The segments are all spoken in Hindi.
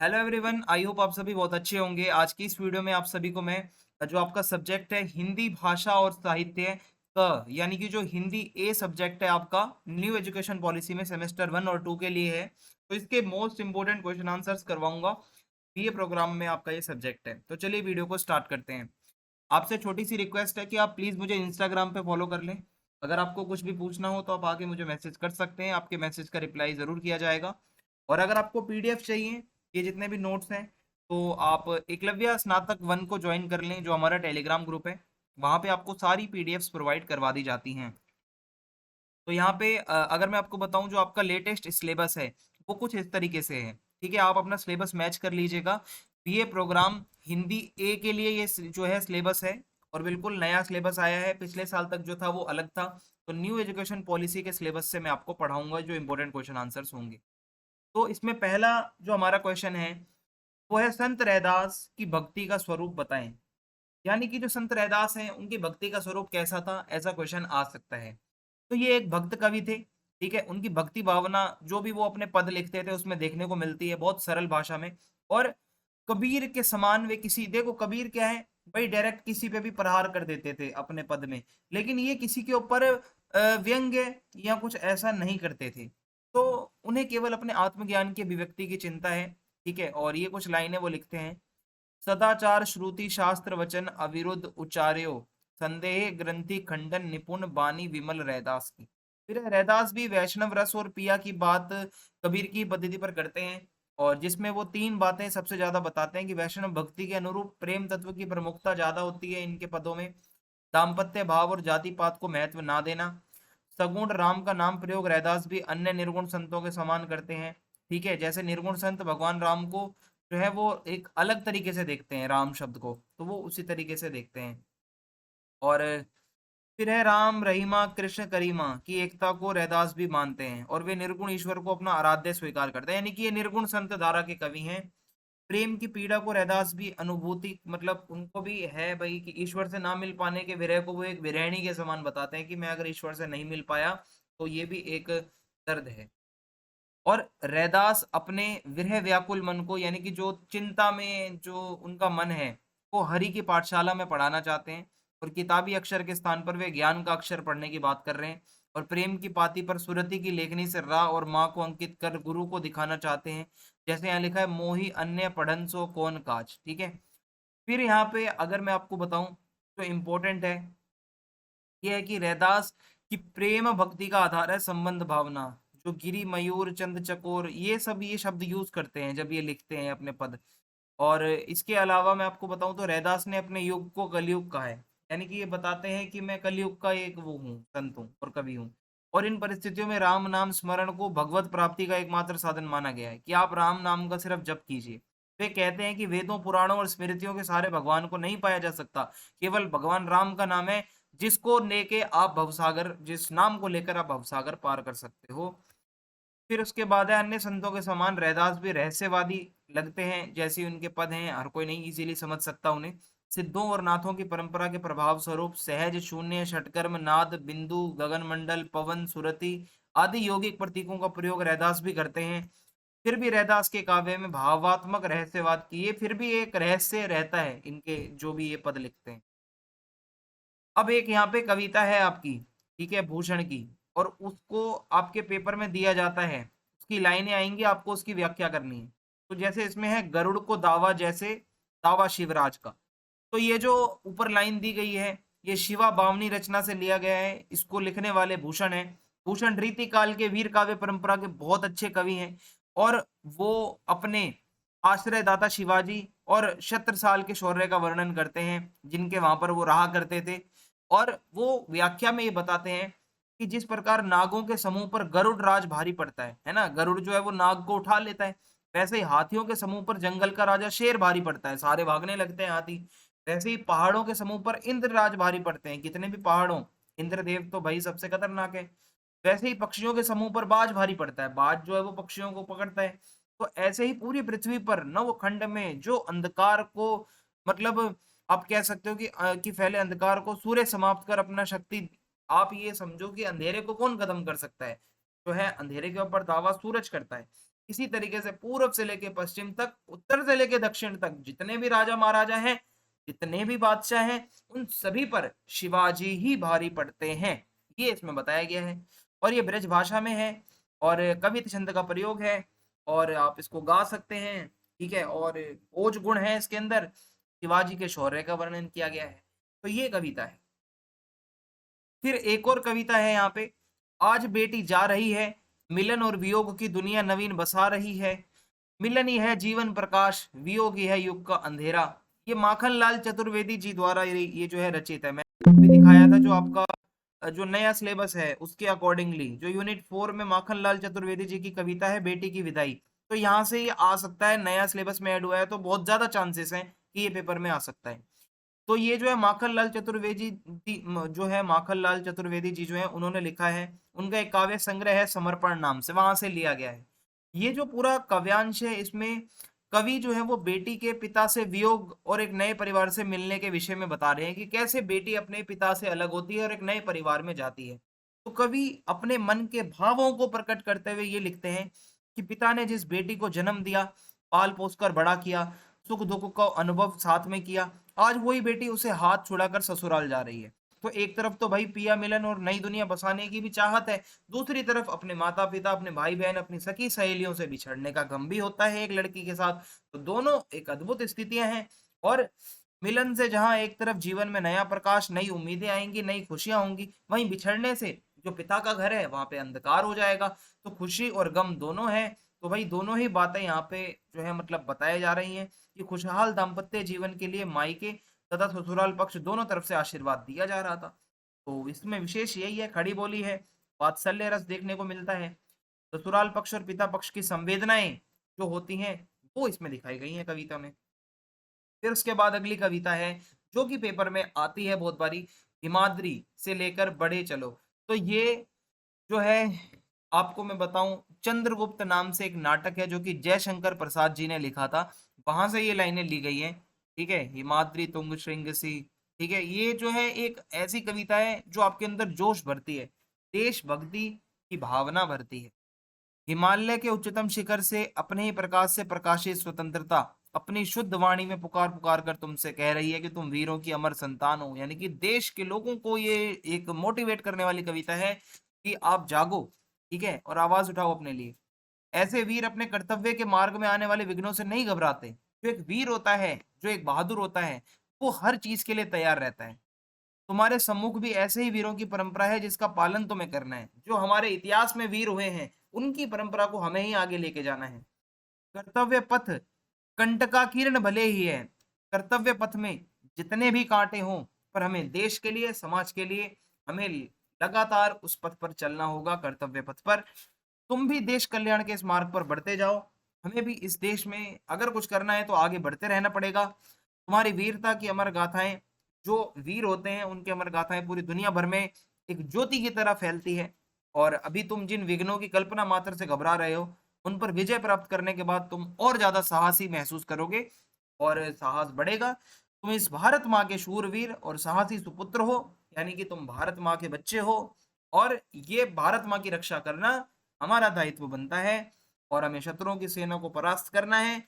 हेलो एवरीवन, आई होप आप सभी बहुत अच्छे होंगे। आज की इस वीडियो में आप सभी को मैं जो आपका सब्जेक्ट है हिंदी भाषा और साहित्य का यानी कि जो हिंदी ए सब्जेक्ट है आपका न्यू एजुकेशन पॉलिसी में सेमेस्टर 1 और 2 के लिए है, तो इसके मोस्ट इंपोर्टेंट क्वेश्चन आंसर्स करवाऊंगा। बीए प्रोग्राम में आपका ये सब्जेक्ट है, तो चलिए वीडियो को स्टार्ट करते हैं। आपसे छोटी सी रिक्वेस्ट है कि आप प्लीज़ मुझे इंस्टाग्राम पे फॉलो कर लें। अगर आपको कुछ भी पूछना हो तो आप आके मुझे मैसेज कर सकते हैं, आपके मैसेज का रिप्लाई ज़रूर किया जाएगा। और अगर आपको पीडीएफ चाहिए, ये जितने भी नोट्स हैं, तो आप एकलव्य स्नातक 1 को ज्वाइन कर लें, जो हमारा टेलीग्राम ग्रुप है। वहाँ पे आपको सारी पीडीएफ्स प्रोवाइड करवा दी जाती हैं। तो यहाँ पे अगर मैं आपको बताऊँ, जो आपका लेटेस्ट सिलेबस है वो कुछ इस तरीके से है। ठीक है, आप अपना सिलेबस मैच कर लीजिएगा। बीए प्रोग्राम हिंदी ए के लिए ये जो है सिलेबस है, और बिल्कुल नया सिलेबस आया है। पिछले साल तक जो था वो अलग था। तो न्यू एजुकेशन पॉलिसी के सिलेबस से मैं आपको पढ़ाऊंगा जो इंपॉर्टेंट क्वेश्चन आंसर्स होंगे। तो इसमें पहला जो हमारा क्वेश्चन है वो है, संत रैदास की भक्ति का स्वरूप बताएं। यानी कि जो संत रैदास हैं उनकी भक्ति का स्वरूप कैसा था, ऐसा क्वेश्चन आ सकता है। तो ये एक भक्त कवि थे। ठीक है, उनकी भक्ति भावना जो भी वो अपने पद लिखते थे उसमें देखने को मिलती है, बहुत सरल भाषा में। और कबीर के समान वे किसी, देखो कबीर क्या है भाई, डायरेक्ट किसी पे भी प्रहार कर देते थे अपने पद में। लेकिन ये किसी के ऊपर व्यंग्य या कुछ ऐसा नहीं करते थे। तो उन्हें केवल अपने आत्मज्ञान की अभिव्यक्ति की चिंता है। ठीक है, और ये कुछ लाइनें वो लिखते हैं। सदाचार श्रुति शास्त्र वचन अविरुद्ध उच्चार्यो, संदेह ग्रंथि खंडन निपुण बानी विमल रैदास की। फिर रैदास भी वैष्णव रस और पिया की बात कबीर की पद्धति पर करते हैं, और जिसमें वो तीन बातें सबसे ज्यादा बताते हैं कि वैष्णव भक्ति के अनुरूप प्रेम तत्व की प्रमुखता ज्यादा होती है इनके पदों में। दाम्पत्य भाव और जाति पात को महत्व ना देना। सगुण राम का नाम प्रयोग रैदास भी अन्य निर्गुण संतों के समान करते हैं। ठीक है, जैसे निर्गुण संत भगवान राम को जो है वो एक अलग तरीके से देखते हैं, राम शब्द को, तो वो उसी तरीके से देखते हैं। और फिर है, राम रहीमा कृष्ण करीमा की एकता को रैदास भी मानते हैं, और वे निर्गुण ईश्वर को अपना आराध्य स्वीकार करते हैं। यानी कि ये निर्गुण संत धारा के कवि हैं। प्रेम की पीड़ा को रैदास भी अनुभूति, मतलब उनको भी है भाई कि ईश्वर से ना मिल पाने के विरह को वो एक विरहणी के समान बताते हैं कि मैं अगर ईश्वर से नहीं मिल पाया तो ये भी एक दर्द है। और रैदास अपने विरह व्याकुल मन को, यानी कि जो चिंता में जो उनका मन है, वो हरि की पाठशाला में पढ़ाना चाहते हैं। और किताबी अक्षर के स्थान पर वे ज्ञान का अक्षर पढ़ने की बात कर रहे हैं। और प्रेम की पाती पर सुरति की लेखनी से रा और माँ को अंकित कर गुरु को दिखाना चाहते हैं। जैसे यहाँ लिखा है, मोही अन्य पढ़न सो कौन काज। ठीक है, फिर यहाँ पे अगर मैं आपको बताऊं तो इम्पोर्टेंट है, ये है कि रैदास की प्रेम भक्ति का आधार है संबंध भावना। जो गिरी मयूर चंद चकोर, ये सब ये शब्द यूज करते हैं जब ये लिखते हैं अपने पद। और इसके अलावा मैं आपको बताऊं तो रैदास ने अपने युग को कलयुग कहा है। यानी कि ये बताते हैं कि मैं कलयुग का एक वो हूँ, संत हूँ और कवि हूँ। और इन परिस्थितियों में राम नाम स्मरण को भगवत प्राप्ति का एकमात्र साधन माना गया है, कि आप राम नाम का सिर्फ जप कीजिए। वे कहते हैं कि वेदों पुराणों और स्मृतियों के सारे भगवान को नहीं पाया जा सकता, केवल भगवान राम का नाम है, जिसको लेके आप भवसागर, जिस नाम को लेकर आप भवसागर पार कर सकते हो। फिर उसके बाद है, अन्य संतों के समान रैदास भी रहस्यवादी लगते हैं। जैसे उनके पद हैं, हर कोई नहीं इजीली समझ सकता उन्हें। सिद्धों और नाथों की परंपरा के प्रभाव स्वरूप सहज शून्य षटकर्म नाद बिंदु गगन मंडल पवन सुरति आदि यौगिक प्रतीकों का प्रयोग रैदास भी करते हैं। फिर भी रैदास के काव्य में भावात्मक रहस्यवाद की, ये फिर भी एक रहस्य रहता है इनके जो भी ये पद लिखते हैं। अब एक यहाँ पे कविता है आपकी, ठीक है, भूषण की, और उसको आपके पेपर में दिया जाता है। उसकी लाइनें आएंगी, आपको उसकी व्याख्या करनी है। तो जैसे इसमें है, गरुड़ को दावा जैसे दावा शिवराज का। तो ये जो ऊपर लाइन दी गई है, ये शिवा बावनी रचना से लिया गया है। इसको लिखने वाले भूषण है। भूषण रीति काल के वीर काव्य परंपरा के बहुत अच्छे कवि हैं। और वो अपने आश्रयदाता शिवाजी और छत्रसाल के शौर्य का वर्णन करते हैं, जिनके वहां पर वो रहा करते थे। और वो व्याख्या में ये बताते हैं कि जिस प्रकार नागों के समूह पर गरुड़ राज भारी पड़ता है ना, गरुड़ जो है वो नाग को उठा लेता है। वैसे ही हाथियों के समूह पर जंगल का राजा शेर भारी पड़ता है, सारे भागने लगते हैं हाथी। वैसे ही पहाड़ों के समूह पर इंद्र राज भारी पड़ते हैं, कितने भी पहाड़ों, इंद्रदेव तो भाई सबसे खतरनाक है। वैसे ही पक्षियों के समूह पर बाज भारी पड़ता है, बाज जो है वो पक्षियों को पकड़ता है। तो ऐसे ही पूरी पृथ्वी पर नवखंड में जो अंधकार को, मतलब आप कह सकते हो कि फैले अंधकार को सूर्य समाप्त कर अपना शक्ति, आप ये समझो कि अंधेरे को कौन खत्म कर सकता है, जो है अंधेरे के ऊपर दावा सूरज करता है। इसी तरीके से पूर्व से लेके पश्चिम तक, उत्तर से लेके दक्षिण तक जितने भी राजा महाराजा हैं, जितने भी बादशाह हैं, उन सभी पर शिवाजी ही भारी पड़ते हैं, ये इसमें बताया गया है। और ये ब्रज भाषा में है और कवित छंद का प्रयोग है और आप इसको गा सकते हैं, ठीक है। और ओज गुण है इसके अंदर, शिवाजी के शौर्य का वर्णन किया गया है। तो ये कविता है। फिर एक और कविता है यहाँ पे, आज बेटी जा रही है, मिलन और वियोग की दुनिया नवीन बसा रही है, मिलन ही है जीवन प्रकाश, वियोग ही है युग का अंधेरा। ये माखन लाल चतुर्वेदी जी द्वारा ये जो है रचित है। मैं भी दिखाया था जो आपका जो नया सिलेबस है उसके अकॉर्डिंगली, जो यूनिट 4 में माखन लाल चतुर्वेदी जी की कविता है बेटी की विदाई, तो यहाँ से ये आ सकता है, नया सिलेबस में ऐड हुआ है तो बहुत ज्यादा चांसेस हैं कि ये पेपर में आ सकता है। तो ये जो है माखन लाल चतुर्वेदी जो है माखन लाल चतुर्वेदी जी जो है उन्होंने लिखा है, उनका एक काव्य संग्रह है समर्पण नाम से, वहां से लिया गया है। ये जो पूरा काव्यांश है इसमें कवि जो है वो बेटी के पिता से वियोग और एक नए परिवार से मिलने के विषय में बता रहे हैं कि कैसे बेटी अपने पिता से अलग होती है और एक नए परिवार में जाती है। तो कवि अपने मन के भावों को प्रकट करते हुए ये लिखते हैं कि पिता ने जिस बेटी को जन्म दिया, पाल पोस कर बड़ा किया, सुख दुख का अनुभव साथ में किया, आज वही बेटी उसे हाथ छुड़ाकर ससुराल जा रही है। तो एक तरफ तो भाई पिया मिलन और नई दुनिया बसाने की भी चाहत है, दूसरी तरफ अपने माता पिता, अपने भाई बहन, अपनी सखी सहेलियों से बिछड़ने का गम भी होता है एक लड़की के साथ। तो दोनों एक अद्भुत स्थितियां हैं और मिलन से जहां एक तरफ जीवन में नया प्रकाश, नई उम्मीदें आएंगी, नई खुशियां होंगी, वहीं बिछड़ने से जो पिता का घर है वहां पे अंधकार हो जाएगा। तो खुशी और गम दोनों है। तो भाई दोनों ही बातें यहाँ पे जो है मतलब बताई जा रही हैं कि खुशहाल दाम्पत्य जीवन के लिए मायके तथा ससुराल पक्ष दोनों तरफ से आशीर्वाद दिया जा रहा था। तो इसमें विशेष यही है, खड़ी बोली है, वात्सल्य रस देखने को मिलता है, ससुराल पक्ष और पिता पक्ष की संवेदनाएं जो होती हैं वो इसमें दिखाई गई हैं कविता में। फिर उसके बाद अगली कविता है जो कि पेपर में आती है बहुत बारी, हिमाद्री से लेकर बड़े चलो। तो ये जो है आपको मैं बताऊं, चंद्रगुप्त नाम से एक नाटक है जो कि जयशंकर प्रसाद जी ने लिखा था, वहां से ये लाइनें ली गई हैं, ठीक है। हिमाद्री तुंग श्रृंगसी, ठीक है। ये जो है एक ऐसी कविता है जो आपके अंदर जोश भरती है, देशभक्ति की भावना भरती है। हिमालय के उच्चतम शिखर से अपने ही प्रकाश से प्रकाशित स्वतंत्रता अपनी शुद्ध वाणी में पुकार पुकार कर तुमसे कह रही है कि तुम वीरों की अमर संतान हो। यानी कि देश के लोगों को ये एक मोटिवेट करने वाली कविता है कि आप जागो, ठीक है, और आवाज उठाओ अपने लिए। ऐसे वीर अपने कर्तव्य के मार्ग में आने वाले विघ्नों से नहीं घबराते। जो एक वीर होता है, जो एक बहादुर होता है, वो हर चीज के लिए तैयार रहता है। तुम्हारे सम्मुख भी ऐसे ही वीरों की परंपरा है जिसका पालन तुम्हें करना है। जो हमारे इतिहास में वीर हुए हैं उनकी परंपरा को हमें ही आगे लेके जाना है। कर्तव्य पथ कंटकाकीर्ण भले ही है, कर्तव्य पथ में जितने भी कांटे हों, पर हमें देश के लिए, समाज के लिए हमें लगातार उस पथ पर चलना होगा, कर्तव्य पथ पर। तुम भी देश कल्याण के इस मार्ग पर बढ़ते जाओ, हमें भी इस देश में अगर कुछ करना है तो आगे बढ़ते रहना पड़ेगा। तुम्हारी वीरता की अमर गाथाएं, जो वीर होते हैं उनकी अमर गाथाएं पूरी दुनिया भर में एक ज्योति की तरह फैलती है। और अभी तुम जिन विघ्नों की कल्पना मात्र से घबरा रहे हो, उन पर विजय प्राप्त करने के बाद तुम और ज्यादा साहसी महसूस करोगे और साहस बढ़ेगा। तुम इस भारत माँ के शूरवीर और साहसी सुपुत्र हो, यानी कि तुम भारत माँ के बच्चे हो और ये भारत माँ की रक्षा करना हमारा दायित्व बनता है। और हमें शत्रुओं की सेना को परास्त करना है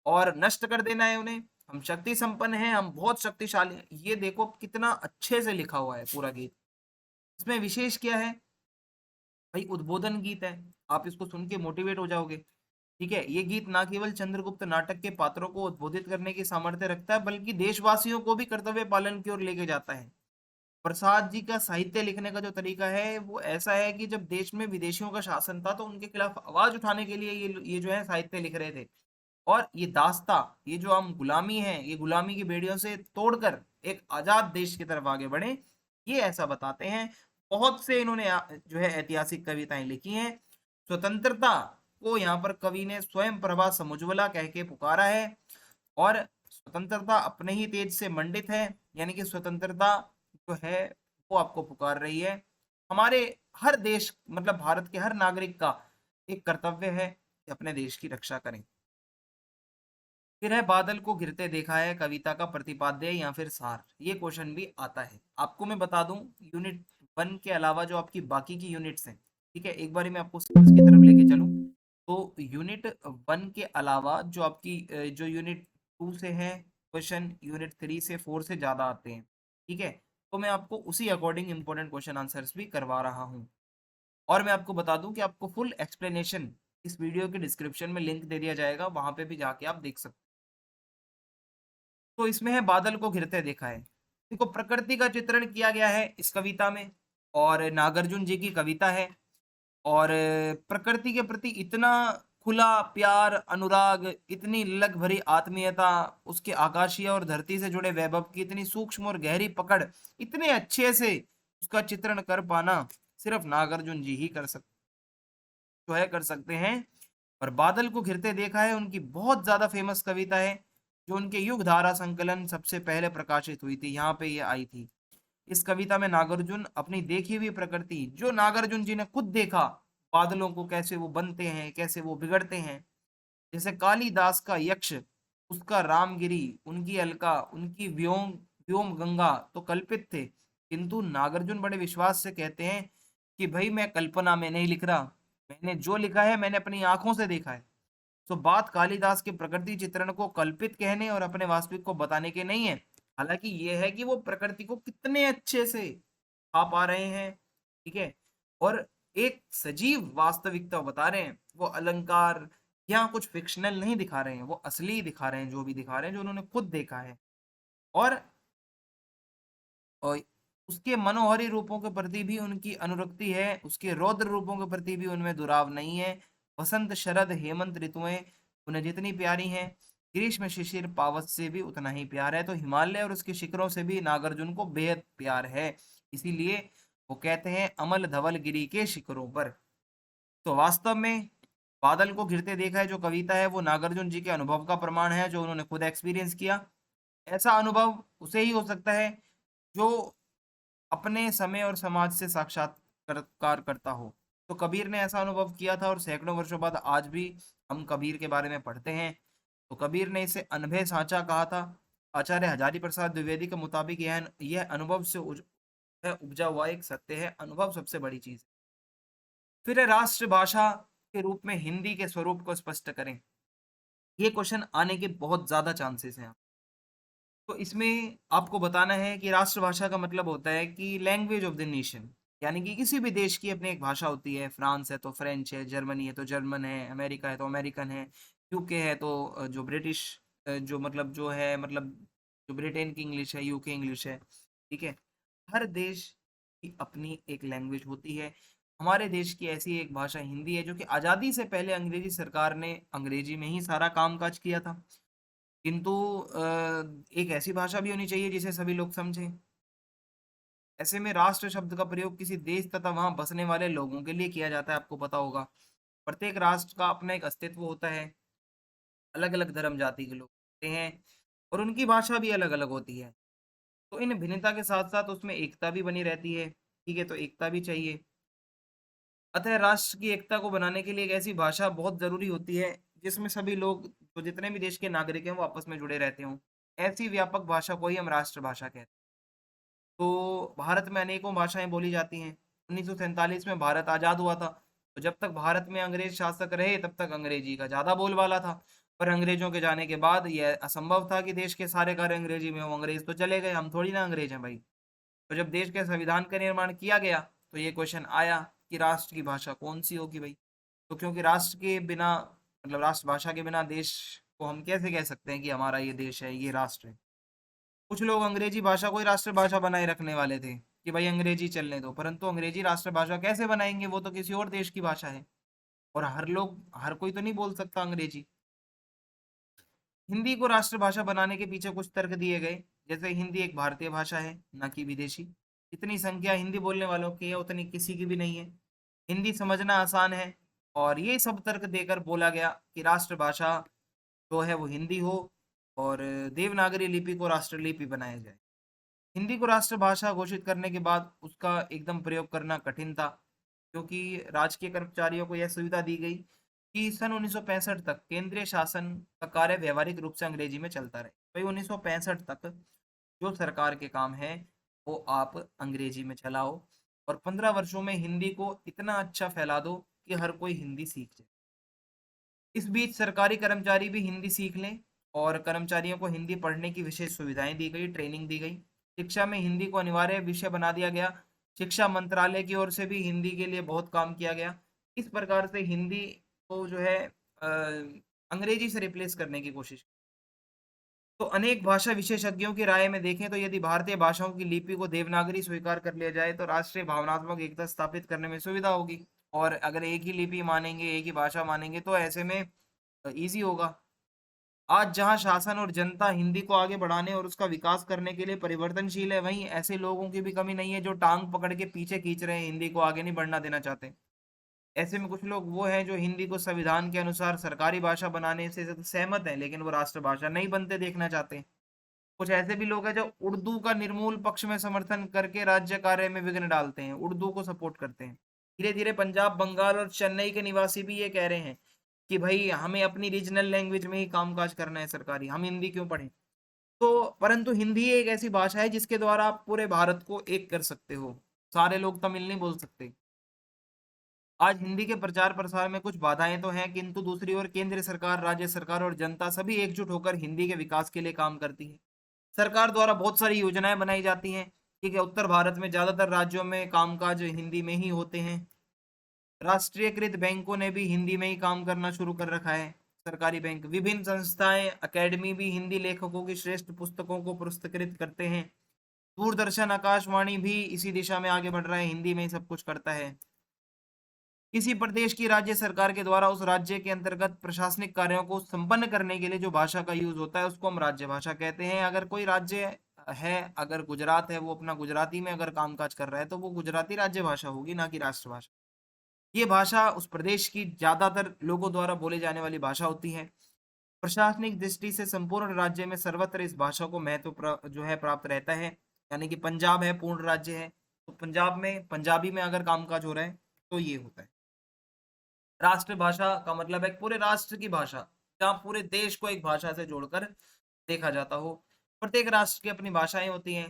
और नष्ट कर देना है उन्हें। हम शक्ति संपन्न हैं, हम बहुत शक्तिशाली हैं। ये देखो कितना अच्छे से लिखा हुआ है पूरा गीत। इसमें विशेष क्या है भाई, उद्बोधन गीत है, आप इसको सुन के मोटिवेट हो जाओगे, ठीक है। ये गीत ना केवल चंद्रगुप्त नाटक के पात्रों को उद्बोधित करने की सामर्थ्य रखता है बल्कि देशवासियों को भी कर्तव्य पालन की ओर लेके जाता है। प्रसाद जी का साहित्य लिखने का जो तरीका है वो ऐसा है कि जब देश में विदेशियों का शासन था तो उनके खिलाफ आवाज उठाने के लिए ये जो है साहित्य लिख रहे थे। और ये दास्ता, ये जो हम गुलामी है, ये गुलामी की बेड़ियों से तोड़कर एक आजाद देश की तरफ आगे बढ़े, ये ऐसा बताते हैं। बहुत से इन्होंने जो है ऐतिहासिक कविताएं लिखी हैं। स्वतंत्रता को यहाँ पर कवि ने स्वयं प्रभा समुज्वला कह के पुकारा है और स्वतंत्रता अपने ही तेज से मंडित है, यानी कि स्वतंत्रता जो है वो आपको पुकार रही है। हमारे हर देश मतलब भारत के हर नागरिक का एक कर्तव्य है कि अपने देश की रक्षा करें। फिर है बादल को गिरते देखा है, कविता का प्रतिपाद्य या फिर सार, ये क्वेश्चन भी आता है। आपको मैं बता दूं यूनिट 1 के अलावा जो आपकी बाकी की यूनिट्स हैं, ठीक है, एक बार मैं आपको सिलेबस की तरफ लेके चलूं। तो यूनिट 1 के अलावा जो आपकी जो यूनिट 2 से है क्वेश्चन, यूनिट 3 से 4 से ज़्यादा आते हैं, ठीक है? तो मैं आपको उसी अकॉर्डिंग इंपॉर्टेंट क्वेश्चन आंसर्स भी करवा रहा हूँ। और मैं आपको बता दूँ कि आपको फुल एक्सप्लेनेशन इस वीडियो के डिस्क्रिप्शन में लिंक दे दिया जाएगा, वहाँ पे भी जाके आप देख सकते हैं। तो इसमें है बादल को घिरते देखा है। देखो प्रकृति का चित्रण किया गया है इस कविता में, और नागार्जुन जी की कविता है। और प्रकृति के प्रति इतना खुला प्यार, अनुराग, इतनी लग भरी आत्मीयता, उसके आकाशीय और धरती से जुड़े वैभव की इतनी सूक्ष्म और गहरी पकड़, इतने अच्छे से उसका चित्रण कर पाना सिर्फ नागार्जुन जी ही कर सकते हैं। और बादल को घिरते देखा है उनकी बहुत ज्यादा फेमस कविता है, जो उनके युग धारा संकलन सबसे पहले प्रकाशित हुई थी, यहाँ पे ये आई थी। इस कविता में नागार्जुन अपनी देखी हुई प्रकृति, जो नागार्जुन जी ने खुद देखा, बादलों को कैसे वो बनते हैं, कैसे वो बिगड़ते हैं, जैसे कालिदास का यक्ष, उसका रामगिरी, उनकी अलका, उनकी व्योम व्योम गंगा तो कल्पित थे, किंतु नागार्जुन बड़े विश्वास से कहते हैं कि भाई मैं कल्पना में नहीं लिख रहा, मैंने जो लिखा है मैंने अपनी आंखों से देखा है। तो बात कालिदास के प्रकृति चित्रण को कल्पित कहने और अपने वास्तविक को बताने के नहीं है, हालांकि ये है कि वो प्रकृति को कितने अच्छे से आ पा रहे हैं, ठीक है, और एक सजीव वास्तविकता बता रहे हैं। वो अलंकार या कुछ फिक्शनल नहीं दिखा रहे हैं, वो असली दिखा रहे हैं, जो भी दिखा रहे हैं जो उन्होंने खुद देखा है। और और उसके मनोहरी रूपों के प्रति भी उनकी अनुरक्ति है, उसके रौद्र रूपों के प्रति भी उनमें दुराव नहीं है। वसंत शरद हेमंत ऋतुएं उन्हें जितनी प्यारी हैं, ग्रीष्म शिशिर पावस से भी उतना ही प्यार है। तो हिमालय और उसके शिखरों से भी नागार्जुन को बेहद प्यार है, इसीलिए वो कहते हैं अमल धवल गिरी के शिखरों पर। तो वास्तव में बादल को घिरते देखा है जो कविता है, वो नागार्जुन जी के अनुभव का प्रमाण है, जो उन्होंने खुद एक्सपीरियंस किया। ऐसा अनुभव उसे ही हो सकता है जो अपने समय और समाज से साक्षात्कार करता हो। तो कबीर ने ऐसा अनुभव किया था, और सैकड़ों वर्षों बाद आज भी हम कबीर के बारे में पढ़ते हैं। तो कबीर ने इसे अनभय सांचा कहा था। आचार्य हजारी प्रसाद द्विवेदी के मुताबिक यह अनुभव से उपजा हुआ एक सत्य है, अनुभव सबसे बड़ी चीज है। फिर है राष्ट्रभाषा के रूप में हिंदी के स्वरूप को स्पष्ट करें। ये क्वेश्चन आने के बहुत ज्यादा चांसेस हैं। तो इसमें आपको बताना है कि राष्ट्रभाषा का मतलब होता है कि लैंग्वेज ऑफ द नेशन, यानी कि किसी भी देश की अपनी एक भाषा होती है। फ्रांस है तो फ्रेंच है, जर्मनी है तो जर्मन है, अमेरिका है तो अमेरिकन है, यूके है तो जो ब्रिटिश, जो मतलब जो है मतलब जो ब्रिटेन की इंग्लिश है, यूके इंग्लिश है, ठीक है। हर देश की अपनी एक लैंग्वेज होती है। हमारे देश की ऐसी एक भाषा हिंदी है, जो कि आज़ादी से पहले अंग्रेजी सरकार ने अंग्रेजी में ही सारा कामकाज किया था, किंतु एक ऐसी भाषा भी होनी चाहिए जिसे सभी लोग समझें। ऐसे में राष्ट्र शब्द का प्रयोग किसी देश तथा वहां बसने वाले लोगों के लिए किया जाता है, आपको पता होगा। प्रत्येक राष्ट्र का अपना एक अस्तित्व होता है, अलग अलग धर्म जाति के लोग होते हैं, और उनकी भाषा भी अलग अलग होती है। तो इन भिन्नता के साथ साथ उसमें एकता भी बनी रहती है, ठीक है, तो एकता भी चाहिए। अतः राष्ट्र की एकता को बनाने के लिए एक ऐसी भाषा बहुत जरूरी होती है जिसमें सभी लोग, जो जितने भी देश के नागरिक हैं, वो आपस में जुड़े रहते हों। ऐसी व्यापक भाषा को ही हम राष्ट्रभाषा कहते हैं। तो भारत में अनेकों भाषाएं बोली जाती हैं। 1947 में भारत आजाद हुआ था, तो जब तक भारत में अंग्रेज शासक रहे तब तक अंग्रेजी का ज्यादा बोलबाला था। पर अंग्रेजों के जाने के बाद यह असंभव था कि देश के सारे कार्य अंग्रेजी में हो। अंग्रेज तो चले गए, हम थोड़ी ना अंग्रेज हैं भाई। तो जब देश के संविधान का निर्माण किया गया, तो ये क्वेश्चन आया कि राष्ट्र की भाषा कौन सी होगी भाई। तो क्योंकि राष्ट्र के बिना, मतलब राष्ट्रभाषा के बिना देश को हम कैसे कह सकते हैं कि हमारा ये देश है, ये राष्ट्र है। कुछ लोग अंग्रेजी भाषा को ही राष्ट्रभाषा बनाए रखने वाले थे कि भाई अंग्रेजी चलने दो, परंतु अंग्रेजी राष्ट्रभाषा कैसे बनाएंगे, वो तो किसी और देश की भाषा है, और हर कोई तो नहीं बोल सकता अंग्रेजी। हिंदी को राष्ट्रभाषा बनाने के पीछे कुछ तर्क दिए गए, जैसे हिंदी एक भारतीय भाषा है, न कि विदेशी। इतनी संख्या हिंदी बोलने वालों की है उतनी किसी की भी नहीं है। हिंदी समझना आसान है, और ये सब तर्क देकर बोला गया कि राष्ट्रभाषा जो है वो हिंदी हो, और देवनागरी लिपि को राष्ट्रलिपि बनाया जाए। हिंदी को राष्ट्रभाषा घोषित करने के बाद उसका एकदम प्रयोग करना कठिन था, क्योंकि राजकीय कर्मचारियों को यह सुविधा दी गई कि सन 1965 तक केंद्रीय शासन का कार्य व्यवहारिक रूप से अंग्रेजी में चलता रहे। भाई 1965 तक जो सरकार के काम है वो आप अंग्रेजी में चलाओ, और 15 वर्षों में हिंदी को इतना अच्छा फैला दो कि हर कोई हिंदी सीख जाए। इस बीच सरकारी कर्मचारी भी हिंदी सीख लें और कर्मचारियों को हिंदी पढ़ने की विशेष सुविधाएं दी गई, ट्रेनिंग दी गई। शिक्षा में हिंदी को अनिवार्य विषय बना दिया गया। शिक्षा मंत्रालय की ओर से भी हिंदी के लिए बहुत काम किया गया। इस प्रकार से हिंदी को जो है अंग्रेजी से रिप्लेस करने की कोशिश। तो अनेक भाषा विशेषज्ञों की राय में देखें तो यदि भारतीय भाषाओं की लिपि को देवनागरी स्वीकार कर लिया जाए तो राष्ट्रीय भावनात्मक एकता स्थापित करने में सुविधा होगी। और अगर एक ही लिपि मानेंगे, एक ही भाषा मानेंगे तो ऐसे में इजी होगा। आज जहां शासन और जनता हिंदी को आगे बढ़ाने और उसका विकास करने के लिए परिवर्तनशील है, वहीं ऐसे लोगों की भी कमी नहीं है जो टांग पकड़ के पीछे खींच रहे हैं, हिंदी को आगे नहीं बढ़ना देना चाहते। ऐसे में कुछ लोग वो हैं जो हिंदी को संविधान के अनुसार सरकारी भाषा बनाने से सहमत हैं, लेकिन वो राष्ट्रभाषा नहीं बनते देखना चाहते। कुछ ऐसे भी लोग हैं जो उर्दू का निर्मूल पक्ष में समर्थन करके राज्य कार्य में विघ्न डालते हैं, उर्दू को सपोर्ट करते हैं। धीरे धीरे पंजाब, बंगाल और चेन्नई के निवासी भी ये कह रहे हैं कि भाई हमें अपनी रीजनल लैंग्वेज में ही कामकाज करना है सरकारी, हम हिंदी क्यों पढ़ें। तो परंतु हिंदी एक ऐसी भाषा है जिसके द्वारा आप पूरे भारत को एक कर सकते हो। सारे लोग तमिल नहीं बोल सकते। आज हिंदी के प्रचार प्रसार में कुछ बाधाएं तो हैं, किंतु दूसरी ओर केंद्र सरकार, राज्य सरकार और जनता सभी एकजुट होकर हिंदी के विकास के लिए काम करती है। सरकार द्वारा बहुत सारी योजनाएं बनाई जाती हैं। ठीक है, उत्तर भारत में ज्यादातर राज्यों में कामकाज हिंदी में ही होते हैं। राष्ट्रीयकृत बैंकों ने भी हिंदी में ही काम करना शुरू कर रखा है। सरकारी बैंक, विभिन्न संस्थाएं, अकेडमी भी हिंदी लेखकों की श्रेष्ठ पुस्तकों को पुरस्कृत करते हैं। दूरदर्शन, आकाशवाणी भी इसी दिशा में आगे बढ़ रहा है, हिंदी में ही सब कुछ करता है। किसी प्रदेश की राज्य सरकार के द्वारा उस राज्य के अंतर्गत प्रशासनिक कार्यों को संपन्न करने के लिए जो भाषा का यूज होता है उसको हम राज्य भाषा कहते हैं। अगर कोई राज्य है, अगर गुजरात है, वो अपना गुजराती में अगर कामकाज कर रहा है तो वो गुजराती राज्य भाषा होगी, ना कि राष्ट्रभाषा। ये भाषा उस प्रदेश की ज्यादातर लोगों द्वारा बोले जाने वाली भाषा होती है। प्रशासनिक दृष्टि से संपूर्ण राज्य में सर्वत्र इस भाषा को महत्व जो है प्राप्त रहता है। यानी कि पंजाब है, पूर्ण राज्य है, तो पंजाब में पंजाबी में अगर कामकाज हो रहा है तो ये होता है। राष्ट्रभाषा का मतलब है पूरे राष्ट्र की भाषा, जहाँ पूरे देश को एक भाषा से जोड़कर देखा जाता हो। प्रत्येक राष्ट्र की अपनी भाषाएं होती हैं।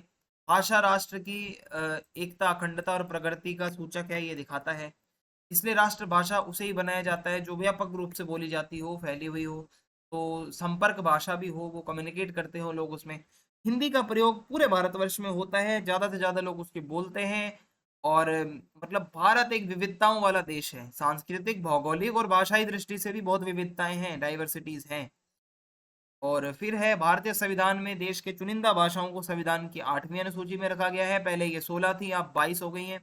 भाषा राष्ट्र की एकता, अखंडता और प्रगति का सूचक है, ये दिखाता है। इसलिए राष्ट्रभाषा उसे ही बनाया जाता है जो व्यापक रूप से बोली जाती हो, फैली हुई हो, तो संपर्क भाषा भी हो, वो कम्युनिकेट करते हो लोग उसमें। हिंदी का प्रयोग पूरे भारतवर्ष में होता है, ज्यादा से ज्यादा लोग उसके बोलते हैं। और मतलब भारत एक विविधताओं वाला देश है, सांस्कृतिक, भौगोलिक और भाषाई दृष्टि से भी बहुत विविधताएं हैं, डाइवर्सिटीज हैं। और फिर है भारतीय संविधान में देश के चुनिंदा भाषाओं को संविधान की 8वीं अनुसूची में रखा गया है। पहले ये 16 थी, अब 22 हो गई हैं।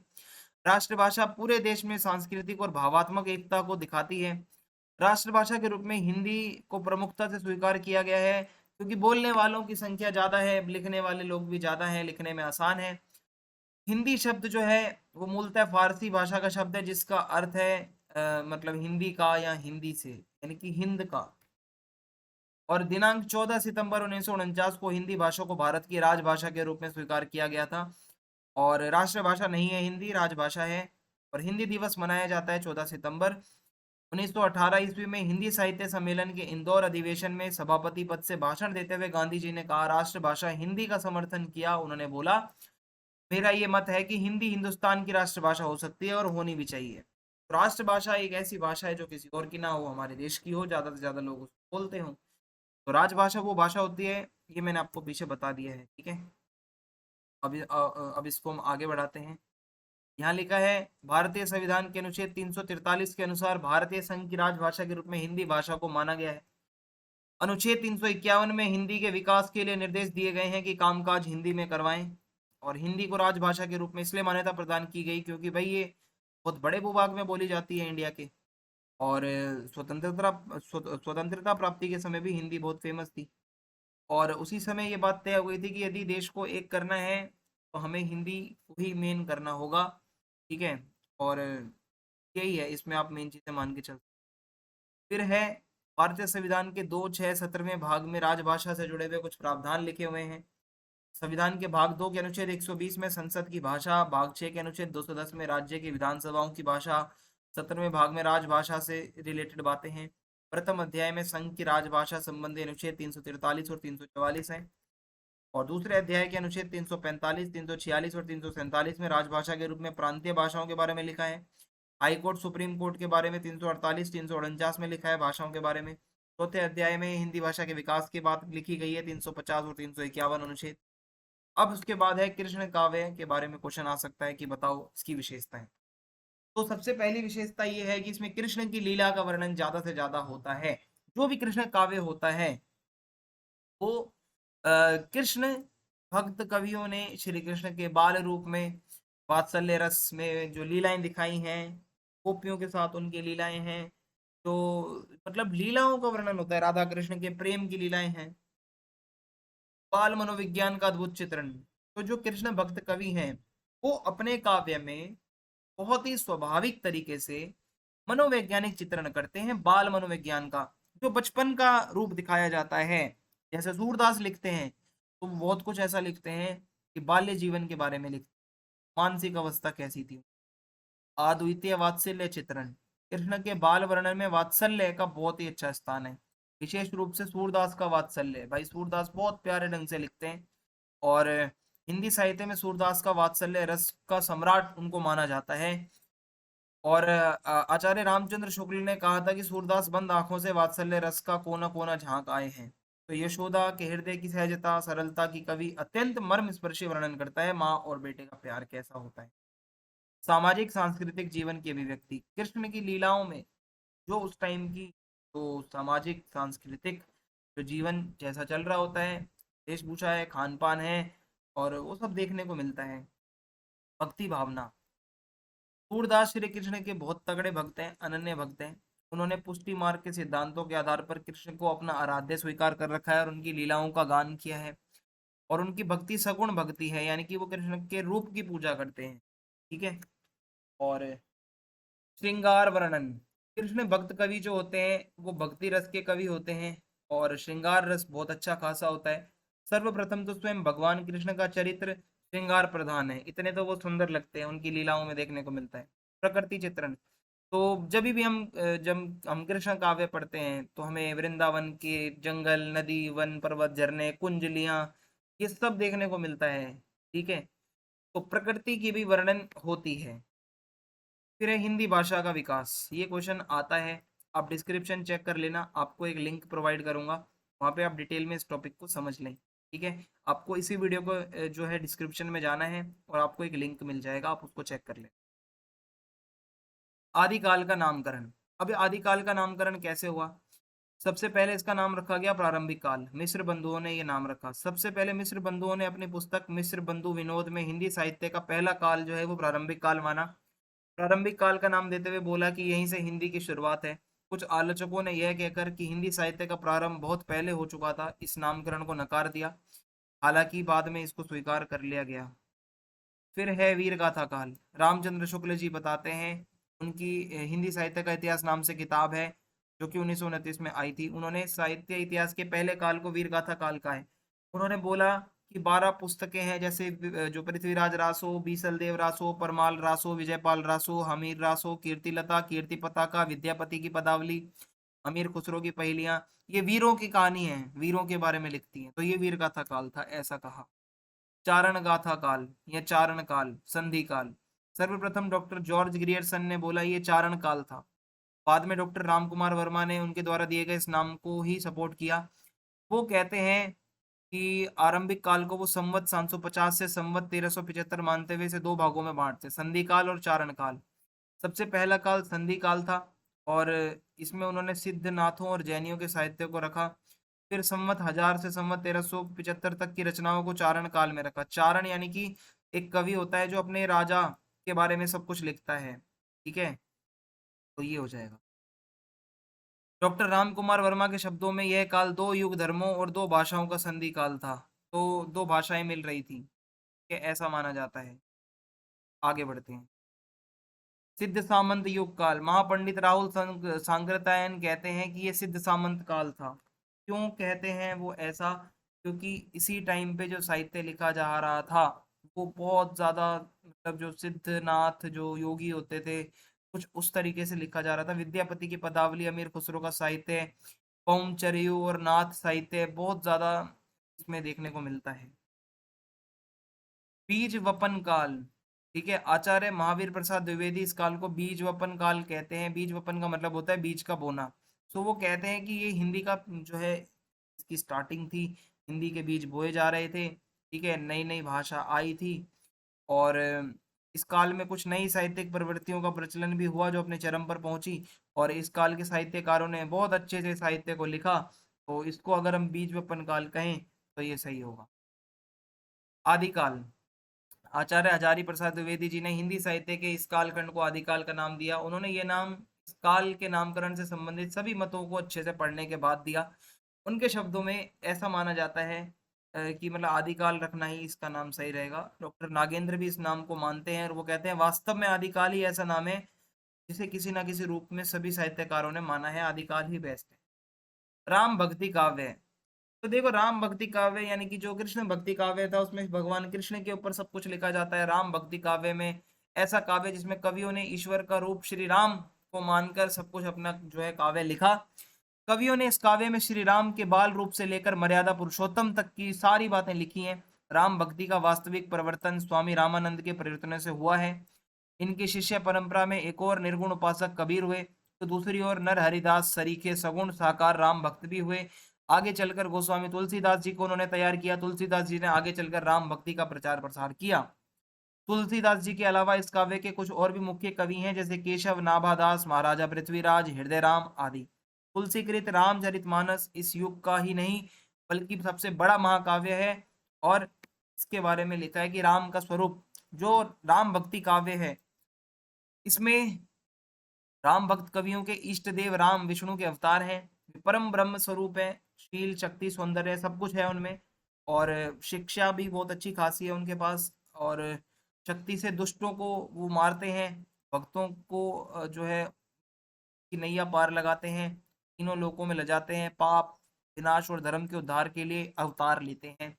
राष्ट्रभाषा पूरे देश में सांस्कृतिक और भावात्मक एकता को दिखाती है। राष्ट्रभाषा के रूप में हिंदी को प्रमुखता से स्वीकार किया गया है क्योंकि बोलने वालों की संख्या ज्यादा है, लिखने वाले लोग भी ज्यादा हैं, लिखने में आसान है। हिंदी शब्द जो है वो मूलतः फारसी भाषा का शब्द है जिसका अर्थ है मतलब हिंदी का या हिंदी से, यानी कि हिंद का। और दिनांक 14 सितंबर 1949 को हिंदी भाषा को भारत की राजभाषा के रूप में स्वीकार किया गया था। और राष्ट्रभाषा नहीं है हिंदी, राजभाषा है। और हिंदी दिवस मनाया जाता है 14 सितंबर। 1918 ईस्वी में हिंदी साहित्य सम्मेलन के इंदौर अधिवेशन में सभापति पद से भाषण देते हुए गांधी जी ने कहा, राष्ट्रभाषा हिंदी का समर्थन किया। उन्होंने बोला, मेरा ये मत है कि हिंदी हिंदुस्तान की राष्ट्रभाषा हो सकती है और होनी भी चाहिए। तो राष्ट्रभाषा एक ऐसी भाषा है जो किसी और की ना हो, हमारे देश की हो, ज्यादा से ज्यादा लोग उसको बोलते हो। तो राजभाषा वो भाषा होती है, ये मैंने आपको पीछे बता दिया है। ठीक है, अब इसको हम आगे बढ़ाते हैं। यहाँ लिखा है, भारतीय संविधान के अनुच्छेद 343 के अनुसार भारतीय संघ की राजभाषा के रूप में हिंदी भाषा को माना गया है। अनुच्छेद 351 में हिंदी के विकास के लिए निर्देश दिए गए हैं कि कामकाज हिंदी में करवाएं। और हिंदी को राजभाषा के रूप में इसलिए मान्यता प्रदान की गई क्योंकि भाई ये बहुत बड़े भूभाग में बोली जाती है इंडिया के। और स्वतंत्रता प्राप्ति के समय भी हिंदी बहुत फेमस थी। और उसी समय ये बात तय हो गई थी कि यदि देश को एक करना है तो हमें हिंदी को ही मेन करना होगा। ठीक है, और यही है, इसमें आप मेन चीजें मान के चलते। फिर है, भारतीय संविधान के 2, 6, 17वें भाग में राजभाषा से जुड़े हुए कुछ प्रावधान लिखे हुए हैं। संविधान के भाग 2 के अनुच्छेद 120 में संसद की भाषा, भाग 6 के अनुच्छेद 210 में राज्य की विधानसभाओं की भाषा, 17वें भाग में राजभाषा से रिलेटेड बातें हैं। प्रथम अध्याय में संघ की राजभाषा संबंधी अनुच्छेद 343 और 344 है। और दूसरे अध्याय के अनुच्छेद 345, 346 और 347 में राजभाषा के रूप में प्रांतीय भाषाओं के बारे में लिखा है। हाई कोर्ट सुप्रीम कोर्ट के बारे में 348 349 में लिखा है भाषाओं के बारे में। चौथे अध्याय में हिंदी भाषा के विकास की बात लिखी गई है 350 और 351 अनुच्छेद। अब उसके बाद है कृष्ण काव्य के बारे में क्वेश्चन आ सकता है कि बताओ इसकी विशेषताएं। तो सबसे पहली विशेषता ये है कि इसमें कृष्ण की लीला का वर्णन ज्यादा से ज्यादा होता है। जो भी कृष्ण काव्य होता है वो कृष्ण भक्त कवियों ने श्री कृष्ण के बाल रूप में वात्सल्य रस में जो लीलाएं दिखाई हैं, गोपियों के साथ उनकी लीलाएं हैं, तो मतलब लीलाओं का वर्णन होता है, राधा कृष्ण के प्रेम की लीलाएं हैं, बाल मनोविज्ञान का अद्भुत चित्रण। तो जो कृष्ण भक्त कवि हैं वो अपने काव्य में बहुत ही स्वाभाविक तरीके से मनोवैज्ञानिक चित्रण करते हैं, बाल मनोविज्ञान का, जो बचपन का रूप दिखाया जाता है। जैसे सूरदास लिखते हैं तो बहुत कुछ ऐसा लिखते हैं कि बाल्य जीवन के बारे में लिखते हैं, मानसिक अवस्था कैसी थी। अद्वितीय वात्सल्य चित्रण, कृष्ण के बाल वर्णन में वात्सल्य का बहुत ही अच्छा स्थान है, विशेष रूप से सूरदास का वात्सल्य। भाई सूरदास बहुत प्यारे ढंग से लिखते हैं और हिंदी साहित्य में सूरदास का वात्सल्य रस का सम्राट उनको माना जाता है। और आचार्य रामचंद्र शुक्ल ने कहा था कि सूरदास बंद आंखों से वात्सल्य रस का कोना कोना झांक आए हैं। तो यशोदा के हृदय की सहजता सरलता की कवि अत्यंत मर्म स्पर्शी वर्णन करता है, माँ और बेटे का प्यार कैसा होता है। सामाजिक सांस्कृतिक जीवन की अभिव्यक्ति, कृष्ण की लीलाओं में जो उस टाइम की तो सामाजिक सांस्कृतिक जो जीवन जैसा चल रहा होता है, वेशभूषा है, खान पान है, और वो सब देखने को मिलता है। भक्ति भावना, सूरदास श्री कृष्ण के बहुत तगड़े भक्त हैं, अनन्य भक्त हैं। उन्होंने पुष्टि मार्ग के सिद्धांतों के आधार पर कृष्ण को अपना आराध्य स्वीकार कर रखा है और उनकी लीलाओं का गान किया है। और उनकी भक्ति सगुण भक्ति है, यानी कि वो कृष्ण के रूप की पूजा करते हैं। ठीक है। और श्रृंगार वर्णन, कृष्ण भक्त कवि जो होते हैं वो भक्ति रस के कवि होते हैं और श्रृंगार रस बहुत अच्छा खासा होता है। सर्वप्रथम तो स्वयं भगवान कृष्ण का चरित्र श्रृंगार प्रधान है, इतने तो वो सुंदर लगते हैं, उनकी लीलाओं में देखने को मिलता है। प्रकृति चित्रण, तो जब हम कृष्ण काव्य पढ़ते हैं तो हमें वृंदावन के जंगल, नदी, वन, पर्वत, झरने, कुंजलियां, ये सब देखने को मिलता है। ठीक है। तो प्रकृति की भी वर्णन होती है। फिर है हिंदी भाषा का विकास, ये क्वेश्चन आता है, आप डिस्क्रिप्शन चेक कर लेना, आपको एक लिंक प्रोवाइड करूंगा, वहाँ पे आप डिटेल में इस टॉपिक को समझ लें। ठीक है। आपको इसी वीडियो को जो है डिस्क्रिप्शन में जाना है और आपको एक लिंक मिल जाएगा, आप उसको चेक कर लें। आदिकाल का नामकरण, अब आदिकाल का नामकरण कैसे हुआ? सबसे पहले इसका नाम रखा गया प्रारंभिक काल, मिस्र बंधुओं ने ये नाम रखा। सबसे पहले मिस्र बंधुओं ने अपनी पुस्तक मिस्र बंधु विनोद में हिंदी साहित्य का पहला काल जो है वो प्रारंभिक काल माना। प्रारंभिक काल का नाम देते हुए बोला कि यहीं से हिंदी की शुरुआत है। कुछ आलोचकों ने यह कहकर कि हिंदी साहित्य का प्रारंभ बहुत पहले हो चुका था, इस नामकरण को नकार दिया, हालांकि बाद में इसको स्वीकार कर लिया गया। फिर है वीर गाथा काल, रामचंद्र शुक्ल जी बताते हैं, उनकी हिंदी साहित्य का इतिहास नाम से किताब है जो कि 1929 में आई थी। उन्होंने साहित्य इतिहास के पहले काल को वीर गाथा काल का है। उन्होंने बोला कि 12 पुस्तकें हैं, जैसे जो पृथ्वीराज रासो, बीसल देव रासो, परमाल रासो, विजयपाल रासो, हमीर रासो, कीर्तिलता, कीर्ति पताका, विद्यापति की पदावली, अमीर खुसरो की पहेलियां, ये वीरों की कहानी है, वीरों के बारे में लिखती है, तो ये वीर गाथा काल था, ऐसा कहा। चारण गाथा काल या चारण काल, संधि काल, सर्वप्रथम डॉक्टर जॉर्ज ग्रियर्सन ने बोला ये चारण काल था। बाद में डॉक्टर रामकुमार वर्मा ने उनके द्वारा दिए गए इस नाम को ही सपोर्ट किया। वो कहते हैं कि आरंभिक काल को वो संवत 750 से संवत 1375 मानते हुए इसे दो भागों में बांटते, संधि काल और चारण काल। सबसे पहला काल संधि काल था और इसमें उन्होंने सिद्धनाथों और जैनियों के साहित्य को रखा। फिर संवत 1000 से संवत 1375 तक की रचनाओं को चारण काल में रखा। चारण यानी कि एक कवि होता है जो अपने राजा के बारे में सब कुछ लिखता है। ठीक है। तो ये हो जाएगा। डॉक्टर राम कुमार वर्मा के शब्दों में यह काल दो युग धर्मों और दो भाषाओं का संधि काल था, तो दो भाषाएं मिल रही थी, कि ऐसा माना जाता है। आगे बढ़ते हैं। सिद्ध सामंत युग काल, महापंडित राहुल सांकृत्यायन कहते हैं कि ये सिद्ध सामंत काल था। क्यों कहते हैं वो ऐसा? क्योंकि इसी टाइम पे जो साहित्य लिखा जा रहा था वो बहुत ज्यादा, मतलब जो सिद्धनाथ जो योगी होते थे कुछ उस तरीके से लिखा जा रहा था। विद्यापति की पदावली, अमीर खुसरो का साहित्य, पौमचरियु और नाथ साहित्य बहुत ज्यादा इसमें देखने को मिलता है। बीज वपन काल, ठीक है। आचार्य महावीर प्रसाद द्विवेदी इस काल को बीज वपन काल कहते हैं। बीज वपन का मतलब होता है बीज का बोना। सो वो कहते हैं कि ये हिंदी का जो है इसकी स्टार्टिंग थी, हिंदी के बीज बोए जा रहे थे। ठीक है, नई नई भाषा आई थी और इस काल में कुछ नई साहित्यिक प्रवृत्तियों का प्रचलन भी हुआ जो अपने चरम पर पहुंची, और इस काल के साहित्यकारों ने बहुत अच्छे से साहित्य को लिखा। तो इसको अगर हम बीज वपन काल कहें तो ये सही होगा। आदिकाल, आचार्य हजारी प्रसाद द्विवेदी जी ने हिंदी साहित्य के इस कालखंड को आदिकाल का नाम दिया। उन्होंने ये नाम इस काल के नामकरण से संबंधित सभी मतों को अच्छे से पढ़ने के बाद दिया। उनके शब्दों में ऐसा माना जाता है कि मतलब आदिकाल रखना ही इसका नाम सही रहेगा। डॉक्टर नागेंद्र भी इस नाम को मानते हैं और वो कहते हैं वास्तव में आदिकाल ही ऐसा नाम है जिसे किसी ना किसी रूप में सभी साहित्यकारों ने माना है, आदिकाल ही बेस्ट है। राम भक्ति काव्य, तो देखो राम भक्ति काव्य यानी कि जो कृष्ण भक्ति काव्य था उसमें भगवान कृष्ण के ऊपर सब कुछ लिखा जाता है। राम भक्ति काव्य में ऐसा काव्य जिसमें कवियों ने ईश्वर का रूप श्री राम को मानकर सब कुछ अपना जो है काव्य लिखा। कवियों ने इस काव्य में श्री राम के बाल रूप से लेकर मर्यादा पुरुषोत्तम तक की सारी बातें लिखी हैं। राम भक्ति का वास्तविक प्रवर्तन स्वामी रामानंद के प्रयत्न से हुआ है। इनकी शिष्य परंपरा में एक और निर्गुण उपासक कबीर हुए, तो दूसरी ओर नर हरिदास सरीखे सगुण साकार राम भक्त भी हुए। आगे चलकर गोस्वामी तुलसीदास जी को उन्होंने तैयार किया। तुलसीदास जी ने आगे चलकर राम भक्ति का प्रचार प्रसार किया। तुलसीदास जी के अलावा इस काव्य के कुछ और भी मुख्य कवि हैं जैसे केशव नाभादास, महाराजा पृथ्वीराज, हृदय राम आदि। तुलसीकृत रामचरितमानस इस युग का ही नहीं बल्कि सबसे बड़ा महाकाव्य है, और इसके बारे में लिखा है कि राम का स्वरूप जो राम भक्ति काव्य है इसमें राम भक्त कवियों के इष्ट देव राम विष्णु के अवतार हैं, परम ब्रह्म स्वरूप है, शील शक्ति सौंदर्य सब कुछ है उनमें, और शिक्षा भी बहुत अच्छी खासी है उनके पास, और शक्ति से दुष्टों को वो मारते हैं, भक्तों को जो है कि नैया पार लगाते हैं, तीनों लोकों में ले जाते हैं, पाप विनाश और धर्म के उद्धार के लिए अवतार लेते हैं।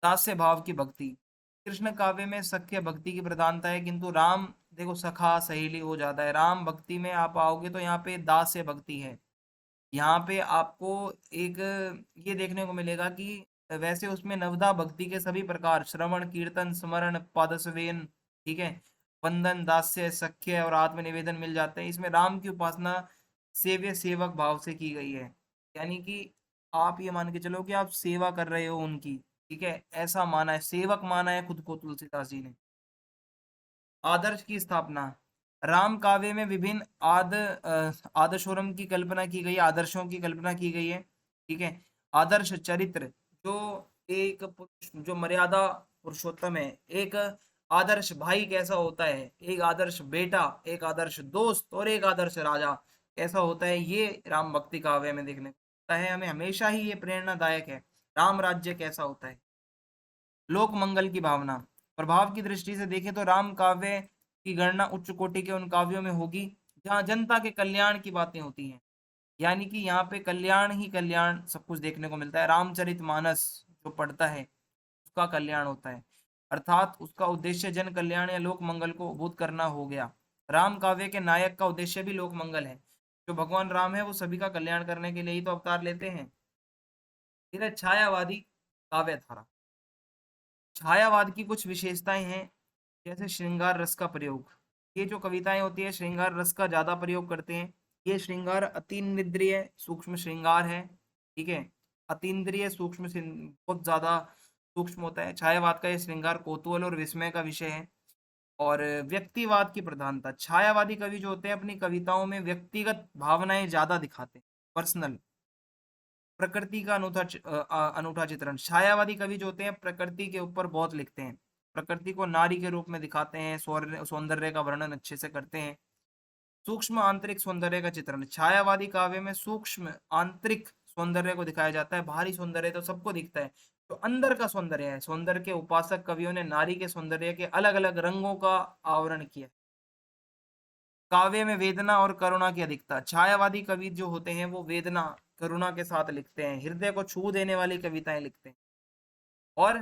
दास्य भाव की भक्ति, कृष्ण काव्य में सख्य भक्ति की प्रधानता है किंतु राम देखो सखा सहेली हो जाता है। राम भक्ति में आप आओगे तो यहाँ पे दास्य भक्ति है। यहाँ पे आपको एक ये देखने को मिलेगा कि वैसे उसमें नवदा भक्ति के सभी प्रकार श्रवण कीर्तन स्मरण पादस्वेन, ठीक है, वंदन दास्य सख्य और आत्मनिवेदन मिल जाते हैं। इसमें राम की उपासना सेव्य सेवक भाव से की गई है, यानी कि आप ये मान के चलो कि आप सेवा कर रहे हो उनकी, ठीक है, ऐसा माना है, सेवक माना है खुद को तुलसीदास जी ने। आदर्श की स्थापना, राम काव्य में विभिन्न आदर्शोरम की कल्पना की गई, आदर्शों की कल्पना की गई है, ठीक है। आदर्श चरित्र, जो एक पुरुष जो मर्यादा पुरुषोत्तम है, एक आदर्श भाई कैसा होता है, एक आदर्श बेटा, एक आदर्श दोस्त और एक आदर्श राजा कैसा होता है, ये राम भक्ति काव्य में देखने को मिलता है। हमें हमेशा ही ये प्रेरणादायक है, राम राज्य कैसा होता है। लोक मंगल की भावना, प्रभाव की दृष्टि से देखें तो राम काव्य की गणना उच्च कोटि के उन काव्यों में होगी जहाँ जनता के कल्याण की बातें होती हैं, यानी कि यहाँ पे कल्याण ही कल्याण सब कुछ देखने को मिलता है। रामचरितमानस जो पढ़ता है उसका कल्याण होता है, अर्थात उसका उद्देश्य जन कल्याण या लोक मंगल को उद्बुद्ध करना हो गया। राम काव्य के नायक का उद्देश्य भी लोक मंगल है। जो भगवान राम है वो सभी का कल्याण करने के लिए ही तो अवतार लेते हैं। फिर है छायावादी काव्य धारा। छायावाद की कुछ विशेषताएं हैं जैसे श्रृंगार रस का प्रयोग। ये जो कविताएं होती है श्रृंगार रस का ज्यादा प्रयोग करते हैं। ये श्रृंगार अतीन्द्रिय सूक्ष्म श्रृंगार है, ठीक है, अतीन्द्रिय सूक्ष्म बहुत ज्यादा सूक्ष्म होता है। छायावाद का ये श्रृंगार कौतूहल और विस्मय का विषय है। और व्यक्तिवाद की प्रधानता, छायावादी कवि जो होते हैं अपनी कविताओं में व्यक्तिगत भावनाएं ज्यादा दिखाते हैं, पर्सनल। प्रकृति का अनूठा चित्रण, छायावादी कवि जो होते हैं प्रकृति के ऊपर बहुत लिखते हैं, प्रकृति को नारी के रूप में दिखाते हैं, सौंदर्य का वर्णन अच्छे से करते हैं। सूक्ष्म आंतरिक सौंदर्य का चित्रण, छायावादी काव्य में सूक्ष्म आंतरिक सौंदर्य को दिखाया जाता है। बाहरी सौंदर्य तो सबको दिखता है, तो अंदर का सौंदर्य है। सौंदर्य के उपासक कवियों ने नारी के सौंदर्य के अलग अलग रंगों का आवरण किया। काव्य में वेदना और करुणा की अधिकता, छायावादी कवि जो होते हैं वो वेदना करुणा के साथ लिखते हैं, हृदय को छू देने वाली कविताएं लिखते हैं। और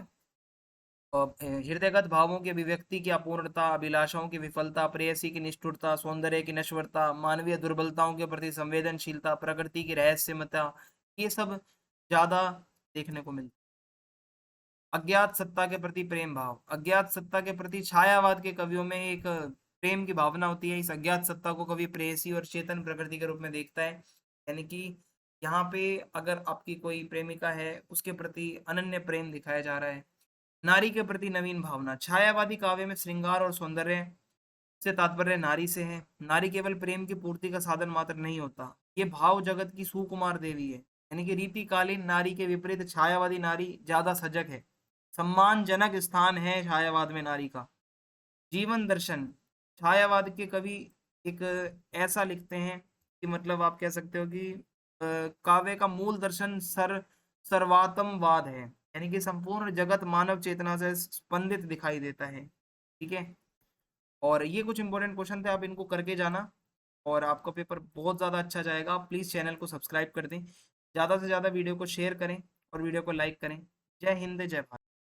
हृदयगत भावों की अभिव्यक्ति की अपूर्णता, अभिलाषाओं की विफलता, प्रेयसी की निष्ठुरता, सौंदर्य की नश्वरता, मानवीय दुर्बलताओं के प्रति संवेदनशीलता, प्रकृति की रहस्यमयता, ये सब ज्यादा देखने को मिलता है। अज्ञात सत्ता के प्रति प्रेम भाव, अज्ञात सत्ता के प्रति छायावाद के कवियों में एक प्रेम की भावना होती है। इस अज्ञात सत्ता को कवि प्रेयसी और चेतन प्रकृति के रूप में देखता है। यानी कि यहाँ पे अगर आपकी कोई प्रेमिका है, उसके प्रति अनन्य प्रेम दिखाया जा रहा है। नारी के प्रति नवीन भावना, छायावादी काव्य में श्रृंगार और सौंदर्य से तात्पर्य नारी से है। नारी केवल प्रेम की पूर्ति का साधन मात्र नहीं होता, ये भाव जगत की सुकुमार देवी है। यानी कि रीतिकालीन नारी के विपरीत छायावादी नारी ज्यादा सजग है, सम्मानजनक स्थान है छायावाद में नारी का। जीवन दर्शन, छायावाद के कवि एक ऐसा लिखते हैं कि मतलब आप कह सकते हो कि काव्य का मूल दर्शन सर्वात्मवाद है। यानी कि संपूर्ण जगत मानव चेतना से स्पंदित दिखाई देता है। ठीक है, और ये कुछ इंपॉर्टेंट क्वेश्चन थे, आप इनको करके जाना और आपका पेपर बहुत ज़्यादा अच्छा जाएगा। आप प्लीज़ चैनल को सब्सक्राइब कर दें, ज़्यादा से ज़्यादा वीडियो को शेयर करें और वीडियो को लाइक करें। जय हिंद, जय भारत।